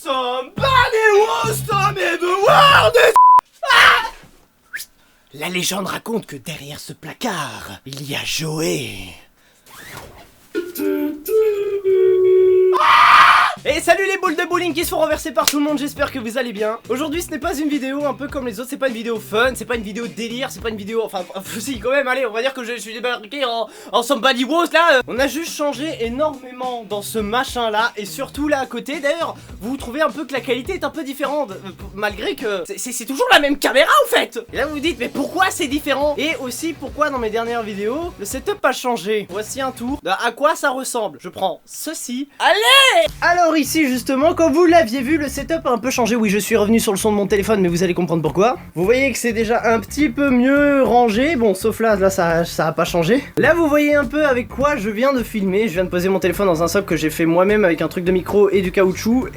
Somebody was in the world. Ah! La légende raconte que derrière ce placard, il y a Joey. Et salut les boules de bowling qui se font renverser par tout le monde, j'espère que vous allez bien. Aujourd'hui ce n'est pas une vidéo un peu comme les autres, c'est pas une vidéo fun, c'est pas une vidéo délire, c'est pas une vidéo... Enfin si quand même, allez on va dire que je suis débarqué en Somebody Was là. On a juste changé énormément dans ce machin là, et surtout là à côté. D'ailleurs vous trouvez un peu que la qualité est un peu différente, malgré que c'est toujours la même caméra en fait. Et là vous vous dites mais pourquoi c'est différent? Et aussi pourquoi dans mes dernières vidéos le setup a changé. Voici un tour de à quoi ça ressemble. Je prends ceci. Allez! Alors ici justement, comme vous l'aviez vu, le setup a un peu changé. Oui, je suis revenu sur le son de mon téléphone, mais vous allez comprendre pourquoi. Vous voyez que c'est déjà un petit peu mieux rangé. Bon, sauf là ça a pas changé. Là vous voyez un peu avec quoi je viens de filmer. Je viens de poser mon téléphone dans un socle que j'ai fait moi-même avec un truc de micro et du caoutchouc.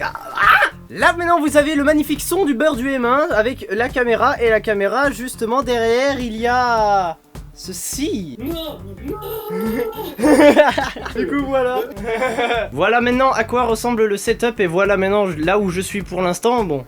Là maintenant vous avez le magnifique son du beurre du M1 avec la caméra, et la caméra justement derrière il y a... ceci. Du coup voilà. Voilà maintenant à quoi ressemble le setup, et voilà maintenant là où je suis pour l'instant. Bon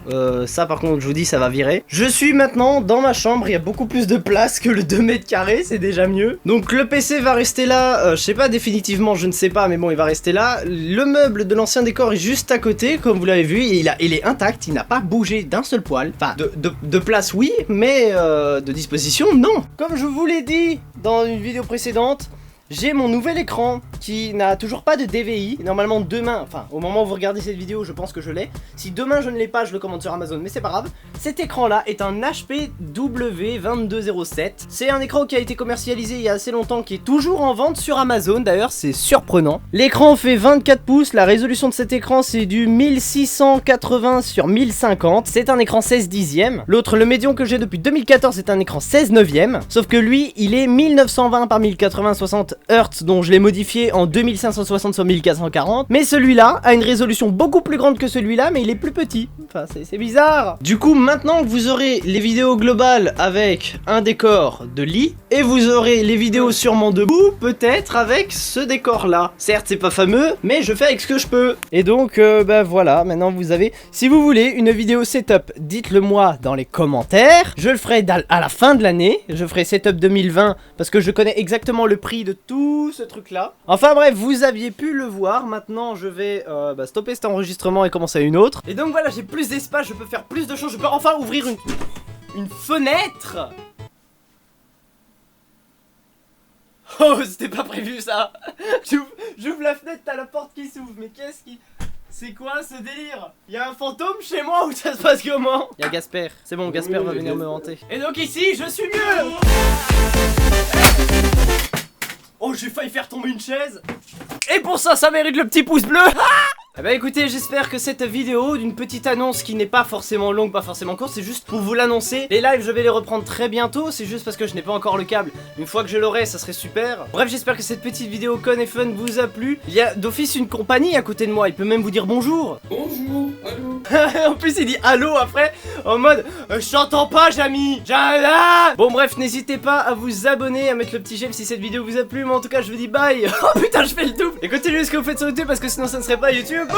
ça par contre je vous dis ça va virer. Je suis maintenant dans ma chambre, il y a beaucoup plus de place que le 2 mètres carrés, c'est déjà mieux. Donc le PC va rester là, je sais pas définitivement, je ne sais pas, mais bon il va rester là. Le meuble de l'ancien décor est juste à côté comme vous l'avez vu, et il est intact, il n'a pas bougé d'un seul poil. Enfin de place oui, mais de disposition non. Comme je vous l'ai dit dans une vidéo précédente, j'ai mon nouvel écran qui n'a toujours pas de DVI. Normalement demain, enfin au moment où vous regardez cette vidéo je pense que je l'ai. Si demain je ne l'ai pas, je le commande sur Amazon, mais c'est pas grave. Cet écran là est un HP W2207. C'est un écran qui a été commercialisé il y a assez longtemps, qui est toujours en vente sur Amazon. D'ailleurs c'est surprenant. L'écran fait 24 pouces, la résolution de cet écran c'est du 1680 sur 1050. C'est un écran 16 dixièmes. L'autre, le médium que j'ai depuis 2014, c'est un écran 16 neuvième. Sauf que lui il est 1920 par 1080 60 Hz, dont je l'ai modifié en 2560 sur 1440. Mais celui-là a une résolution beaucoup plus grande que celui-là, mais il est plus petit. Enfin, c'est bizarre. Du coup, maintenant que vous aurez les vidéos globales avec un décor de lit, et vous aurez les vidéos sûrement debout, peut-être avec ce décor-là. Certes, c'est pas fameux, mais je fais avec ce que je peux. Et donc, bah voilà, maintenant vous avez... Si vous voulez une vidéo setup, dites-le moi dans les commentaires. Je le ferai à la fin de l'année. Je ferai setup 2020, parce que je connais exactement le prix de tout ce truc là. Enfin bref, vous aviez pu le voir. Maintenant je vais stopper cet enregistrement et commencer à une autre. Et donc voilà, j'ai plus d'espace, je peux faire plus de choses. Je peux enfin ouvrir une fenêtre. Oh, c'était pas prévu ça. J'ouvre la fenêtre, t'as la porte qui s'ouvre. Mais qu'est-ce qui... C'est quoi ce délire? Y'a un fantôme chez moi ou ça se passe comment? Y'a Gasper, c'est bon, Gasper va venir me hanter. Et donc ici, je suis mieux. Oh, j'ai failli faire tomber une chaise. Et pour ça, ça mérite le petit pouce bleu. Eh bah écoutez, j'espère que cette vidéo d'une petite annonce qui n'est pas forcément longue, pas forcément courte, c'est juste pour vous l'annoncer. Les lives, je vais les reprendre très bientôt, c'est juste parce que je n'ai pas encore le câble. Une fois que je l'aurai, ça serait super. Bref, j'espère que cette petite vidéo con et fun vous a plu. Il y a d'office une compagnie à côté de moi, il peut même vous dire bonjour. Bonjour, allô. En plus, il dit allô après, en mode je t'entends pas, Jamy. Bon, bref, n'hésitez pas à vous abonner, à mettre le petit j'aime si cette vidéo vous a plu. Mais en tout cas, je vous dis bye. Oh putain, je fais le double. Et continuez ce que vous faites sur YouTube parce que sinon, ça ne serait pas YouTube. Boum.